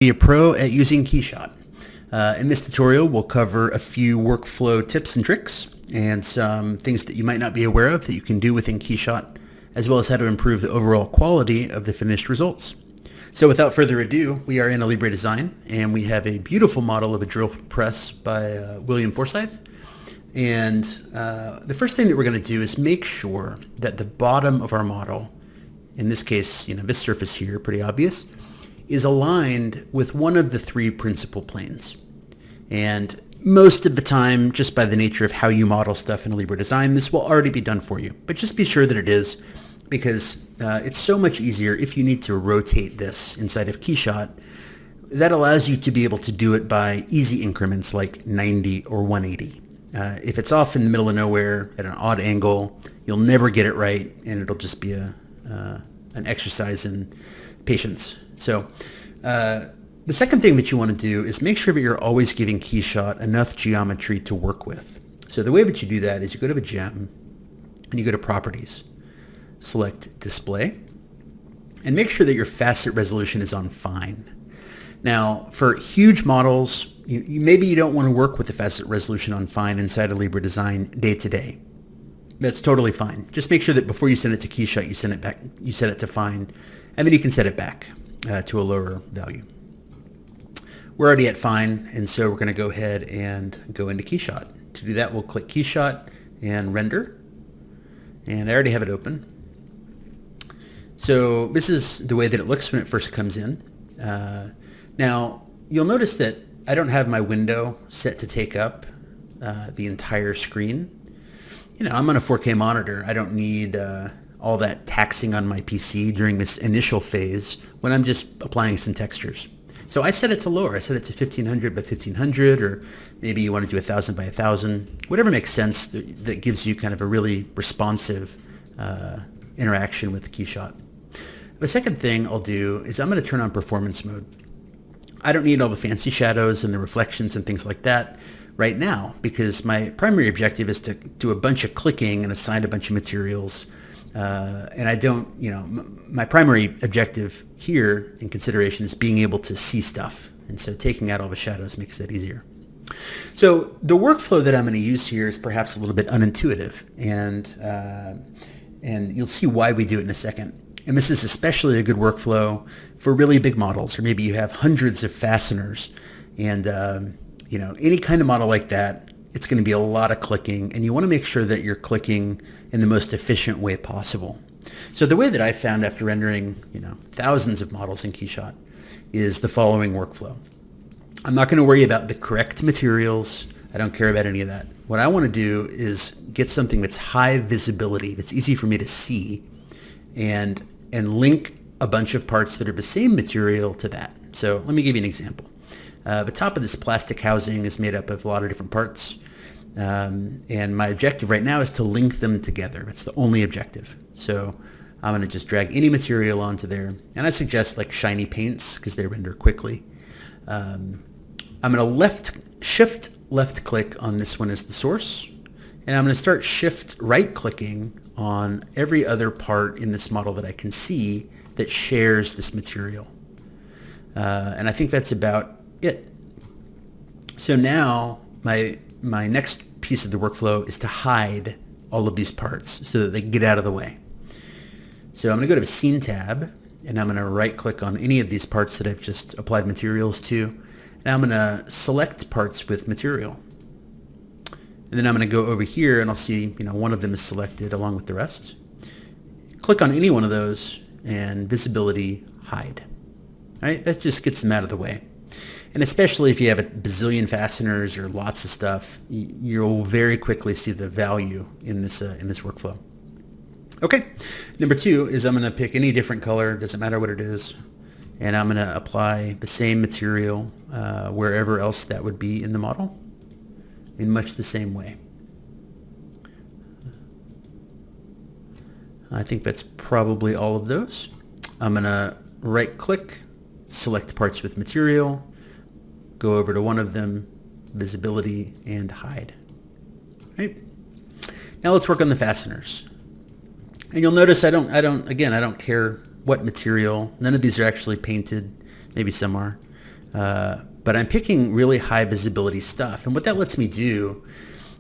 Be a pro at using Keyshot. In this tutorial, we'll cover a few workflow tips and tricks and some things that you might not be aware of that you can do within Keyshot, as well as how to improve the overall quality of the finished results. So without further ado, we are in Alibre Design, and we have a beautiful model of a drill press by William Forsyth. And the first thing that we're going to do is make sure that the bottom of our model, in this case, this surface here, pretty obvious, is aligned with one of the three principal planes. And most of the time, just by the nature of how you model stuff in Alibre Design, this will already be done for you. But just be sure that it is, because it's so much easier if you need to rotate this inside of Keyshot. That allows you to be able to do it by easy increments like 90 or 180. If it's off in the middle of nowhere at an odd angle, you'll never get it right, and it'll just be an exercise in patience. So the second thing that you want to do is make sure that you're always giving Keyshot enough geometry to work with. So the way that you do that is you go to a gem and you go to Properties, select Display, and make sure that your facet resolution is on Fine. Now, for huge models, maybe you don't want to work with the facet resolution on Fine inside of Alibre Design day to day. That's totally fine. Just make sure that before you send it to Keyshot, you send it back, you set it to Fine, and then you can set it back to a lower value. We're already at Fine, and so we're going to go ahead and go into Keyshot. To do that, we'll click Keyshot and Render, and I already have it open. So this is the way that it looks when it first comes in. Now, you'll notice that I don't have my window set to take up the entire screen. I'm on a 4K monitor. I don't need all that taxing on my PC during this initial phase when I'm just applying some textures. So I set it to lower. I set it to 1500 by 1500, or maybe you want to do 1000 by 1000, whatever makes sense that gives you kind of a really responsive interaction with Keyshot. The second thing I'll do is I'm going to turn on performance mode. I don't need all the fancy shadows and the reflections and things like that right now, because my primary objective is to do a bunch of clicking and assign a bunch of materials. And I don't, my primary objective here in consideration is being able to see stuff. And so taking out all the shadows makes that easier. So the workflow that I'm going to use here is perhaps a little bit unintuitive, and you'll see why we do it in a second. And this is especially a good workflow for really big models, or maybe you have hundreds of fasteners, and any kind of model like that, it's going to be a lot of clicking, and you want to make sure that you're clicking in the most efficient way possible. So the way that I found after rendering, thousands of models in Keyshot is the following workflow. I'm not going to worry about the correct materials. I don't care about any of that. What I want to do is get something that's high visibility, that's easy for me to see, and link a bunch of parts that are the same material to that. So let me give you an example. The top of this plastic housing is made up of a lot of different parts, and my objective right now is to link them together. That's the only objective. So I'm going to just drag any material onto there, and I suggest like shiny paints because they render quickly. I'm going to shift left click on this one as the source, and I'm going to start shift right clicking on every other part in this model that I can see that shares this material. And I think that's about it. So now my next piece of the workflow is to hide all of these parts so that they get out of the way. So I'm going to go to the Scene tab, and I'm going to right click on any of these parts that I've just applied materials to, and I'm going to select parts with material. And then I'm going to go over here, and I'll see one of them is selected along with the rest. Click on any one of those, and visibility hide. All right, that just gets them out of the way. And especially if you have a bazillion fasteners or lots of stuff, you'll very quickly see the value in this workflow. Okay, number two is I'm going to pick any different color, doesn't matter what it is, and I'm going to apply the same material wherever else that would be in the model in much the same way. I think that's probably all of those. I'm going to right click, select parts with material, go over to one of them, visibility, and hide. Right. Now let's work on the fasteners. And you'll notice I don't care what material. None of these are actually painted. Maybe some are. but I'm picking really high visibility stuff. And what that lets me do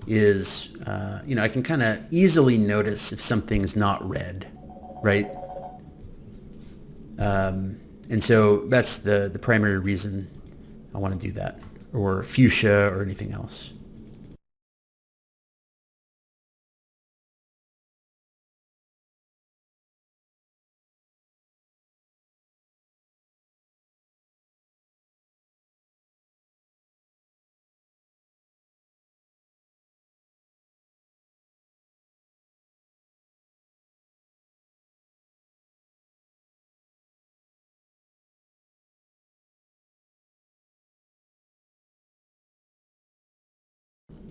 is, I can kind of easily notice if something's not red, right? And so that's the primary reason I want to do that, or fuchsia or anything else.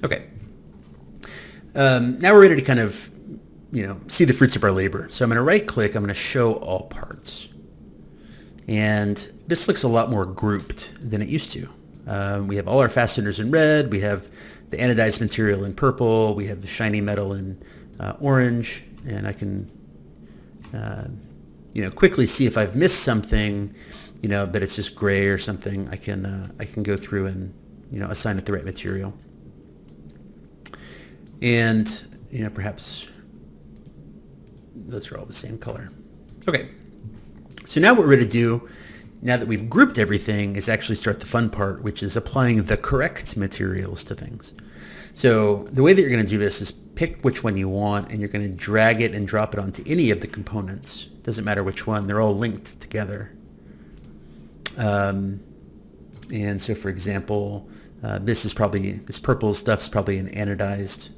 Okay. Now we're ready to kind of, see the fruits of our labor. So I'm going to right click, I'm going to show all parts. And this looks a lot more grouped than it used to. We have all our fasteners in red, we have the anodized material in purple, we have the shiny metal in orange, and I can quickly see if I've missed something, but it's just gray or something. I can go through and assign it the right material. And perhaps those are all the same color. Okay, so now what we're ready to do, now that we've grouped everything, is actually start the fun part, which is applying the correct materials to things. So the way that you're going to do this is pick which one you want, and you're going to drag it and drop it onto any of the components. Doesn't matter which one, they're all linked together. And so for example, this purple stuff's probably an anodized.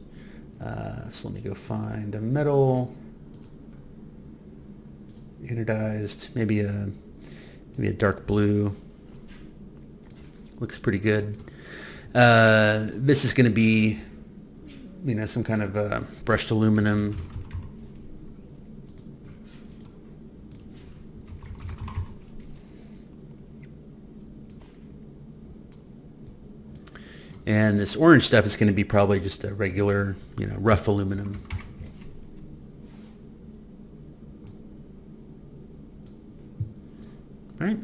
So let me go find a metal, anodized, maybe a dark blue. Looks pretty good. This is going to be, some kind of brushed aluminum. And this orange stuff is going to be probably just a regular, rough aluminum. All right.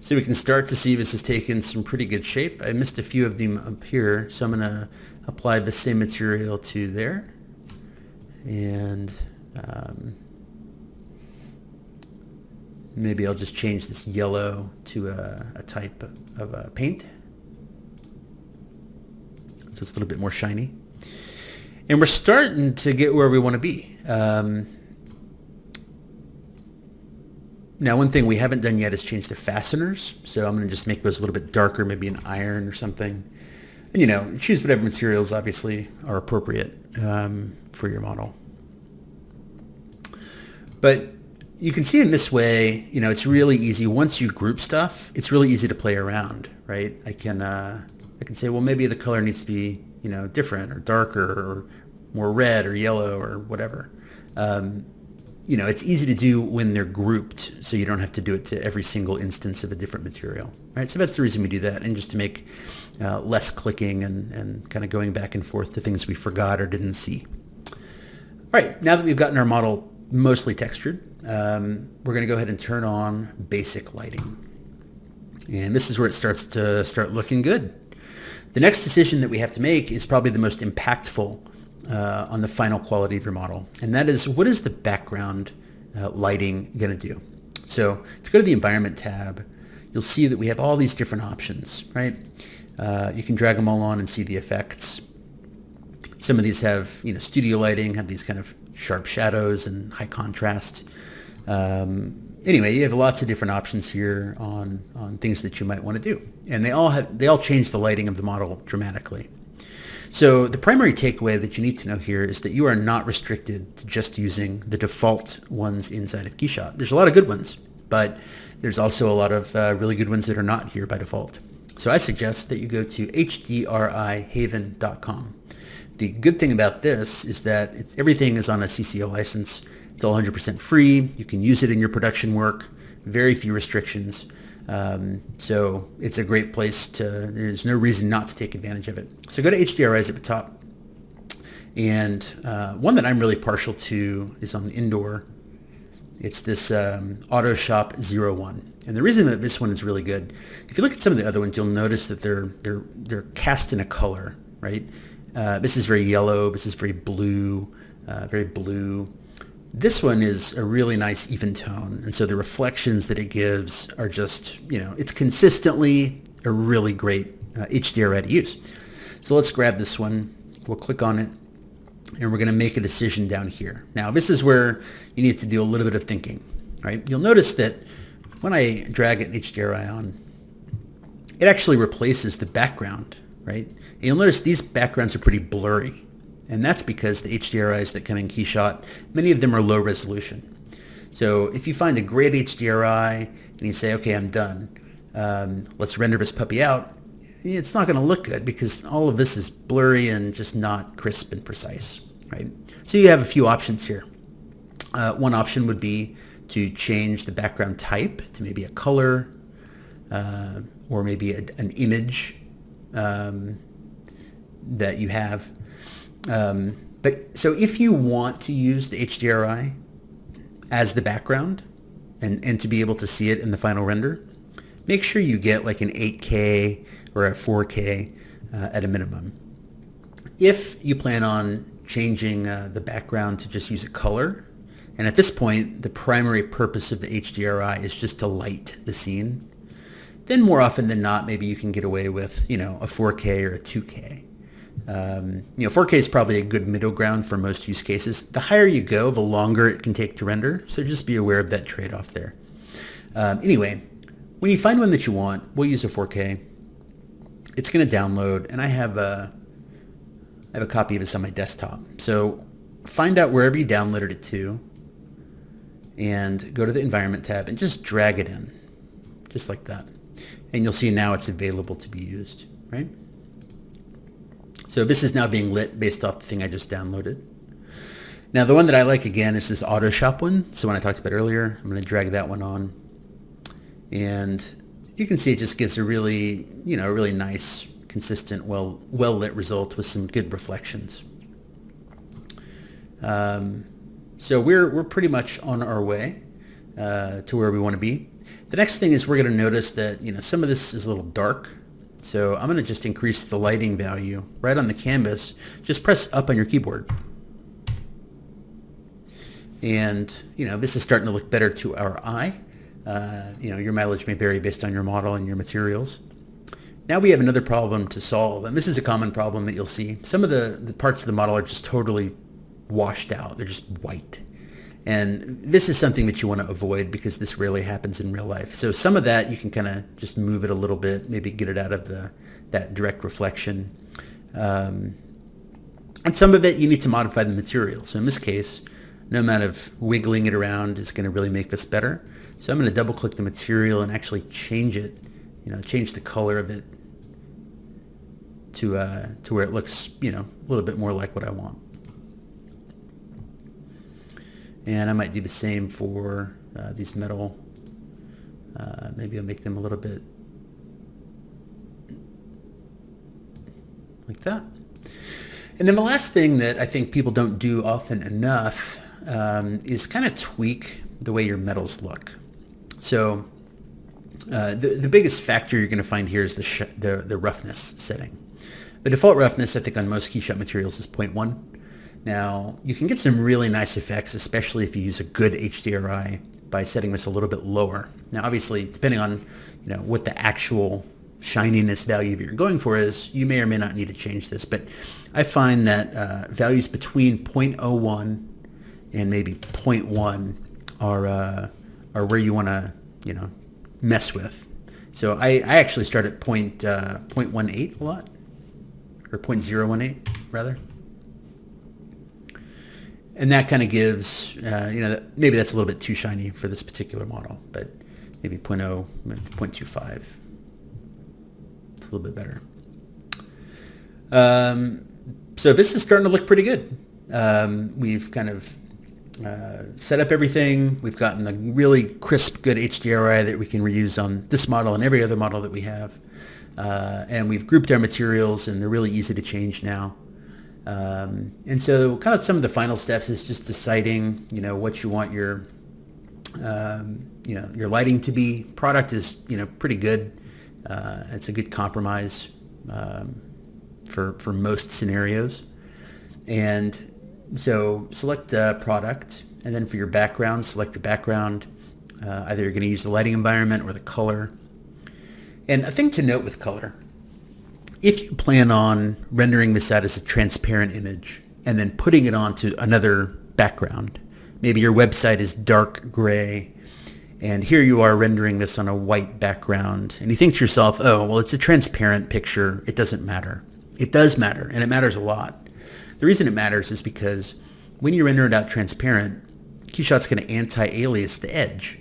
So we can start to see this has taken some pretty good shape. I missed a few of them up here, so I'm going to apply the same material to there. And maybe I'll just change this yellow to a type of paint. So it's a little bit more shiny. And we're starting to get where we want to be. Now, one thing we haven't done yet is change the fasteners. So I'm going to just make those a little bit darker, maybe an iron or something. And, choose whatever materials obviously are appropriate for your model. But you can see in this way, it's really easy. Once you group stuff, it's really easy to play around, right? I can say, well, maybe the color needs to be, different or darker or more red or yellow or whatever. It's easy to do when they're grouped, so you don't have to do it to every single instance of a different material. Right? So that's the reason we do that, and just to make less clicking and kind of going back and forth to things we forgot or didn't see. All right, now that we've gotten our model mostly textured, we're going to go ahead and turn on basic lighting. And this is where it starts to start looking good. The next decision that we have to make is probably the most impactful on the final quality of your model. And that is, what is the background lighting going to do? So if you go to the Environment tab, you'll see that we have all these different options, right? You can drag them all on and see the effects. Some of these have, studio lighting, have these kind of sharp shadows and high contrast. Anyway, you have lots of different options here on things that you might want to do. And they all change the lighting of the model dramatically. So the primary takeaway that you need to know here is that you are not restricted to just using the default ones inside of Keyshot. There's a lot of good ones, but there's also a lot of really good ones that are not here by default. So I suggest that you go to hdrihaven.com. The good thing about this is that everything is on a CC0 license. It's all 100% free. You can use it in your production work. Very few restrictions. So it's a great place there's no reason not to take advantage of it. So go to HDRIs at the top. And one that I'm really partial to is on the indoor. It's this Autoshop 01. And the reason that this one is really good, if you look at some of the other ones, you'll notice that they're cast in a color, right? This is very yellow. This is very blue, very blue. This one is a really nice even tone. And so the reflections that it gives are just, it's consistently a really great HDRI to use. So let's grab this one. We'll click on it. And we're going to make a decision down here. Now, this is where you need to do a little bit of thinking, right? You'll notice that when I drag an HDRI on, it actually replaces the background, right? And you'll notice these backgrounds are pretty blurry. And that's because the HDRIs that come in Keyshot, many of them are low resolution. So if you find a great HDRI and you say, okay, I'm done, let's render this puppy out, it's not going to look good because all of this is blurry and just not crisp and precise, right? So you have a few options here. One option would be to change the background type to maybe a color or maybe an image that you have. But so if you want to use the HDRI as the background and to be able to see it in the final render, make sure you get like an 8K or a 4K at a minimum. If you plan on changing the background to just use a color, and at this point the primary purpose of the HDRI is just to light the scene, then more often than not maybe you can get away with a 4K or a 2K. 4K is probably a good middle ground for most use cases. The higher you go, the longer it can take to render, so just be aware of that trade-off there. Anyway, when you find one that you want, we'll use a 4K. It's going to download, and I have a copy of this on my desktop. So find out wherever you downloaded it to, and go to the Environment tab and just drag it in, just like that. And you'll see now it's available to be used, right? So this is now being lit based off the thing I just downloaded. Now the one that I like again is this Autoshop one. So when I talked about earlier, I'm going to drag that one on, and you can see it just gives a really, a really nice, consistent, well lit result with some good reflections. So we're pretty much on our way to where we want to be. The next thing is we're going to notice that some of this is a little dark. So I'm going to just increase the lighting value right on the canvas. Just press up on your keyboard. And this is starting to look better to our eye. Your mileage may vary based on your model and your materials. Now we have another problem to solve, and this is a common problem that you'll see. Some of the parts of the model are just totally washed out. They're just white. And this is something that you want to avoid because this rarely happens in real life. So some of that you can kind of just move it a little bit, maybe get it out of that direct reflection. And some of it you need to modify the material. So in this case, no amount of wiggling it around is going to really make this better. So I'm going to double click the material and actually change it, change the color of it to where it looks, a little bit more like what I want. And I might do the same for these metal. Maybe I'll make them a little bit like that. And then the last thing that I think people don't do often enough is kind of tweak the way your metals look. So the biggest factor you're going to find here is the roughness setting. The default roughness, I think, on most Keyshot materials is 0.1. Now, you can get some really nice effects, especially if you use a good HDRI by setting this a little bit lower. Now, obviously, depending on what the actual shininess value that you're going for is, you may or may not need to change this. But I find that values between 0.01 and maybe 0.1 are where you want to mess with. So I actually start at 0.18 a lot, or 0.018 rather. And that kind of gives, maybe that's a little bit too shiny for this particular model, but maybe 0.0, maybe 0.25. It's a little bit better. So this is starting to look pretty good. We've kind of set up everything. We've gotten a really crisp, good HDRI that we can reuse on this model and every other model that we have. And we've grouped our materials, and they're really easy to change now. And so kind of some of the final steps is just deciding, what you want your your lighting to be. Product is, pretty good. It's a good compromise for most scenarios. And so select product, and then for your background, select the background. Either you're going to use the lighting environment or the color. And a thing to note with color, if you plan on rendering this out as a transparent image and then putting it onto another background, maybe your website is dark gray, and here you are rendering this on a white background, and you think to yourself, oh, well, it's a transparent picture, it doesn't matter. It does matter, and it matters a lot. The reason it matters is because when you render it out transparent, Keyshot's going to anti-alias the edge.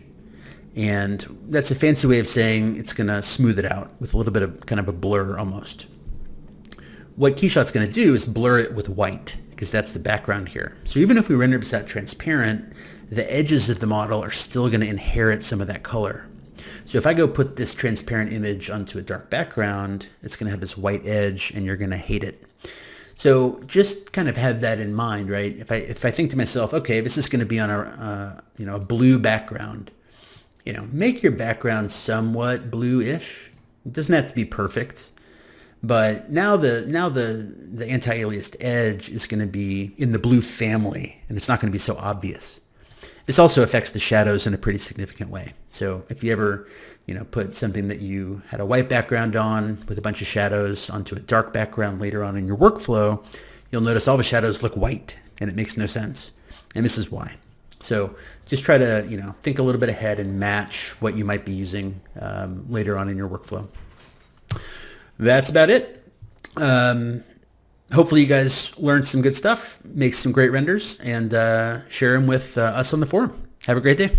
And that's a fancy way of saying it's going to smooth it out with a little bit of kind of a blur almost. What Keyshot's going to do is blur it with white, because that's the background here. So even if we render this out transparent, the edges of the model are still going to inherit some of that color. So if I go put this transparent image onto a dark background, it's going to have this white edge, and you're going to hate it. So just kind of have that in mind, right? If I think to myself, okay, this is going to be on a blue background, make your background somewhat blue-ish. It doesn't have to be perfect, but now the anti-aliased edge is going to be in the blue family, and it's not going to be so obvious. This also affects the shadows in a pretty significant way. So if you ever, put something that you had a white background on with a bunch of shadows onto a dark background later on in your workflow, you'll notice all the shadows look white, and it makes no sense. And this is why. So just try to, think a little bit ahead and match what you might be using later on in your workflow. That's about it. Hopefully you guys learned some good stuff, make some great renders, and share them with us on the forum. Have a great day.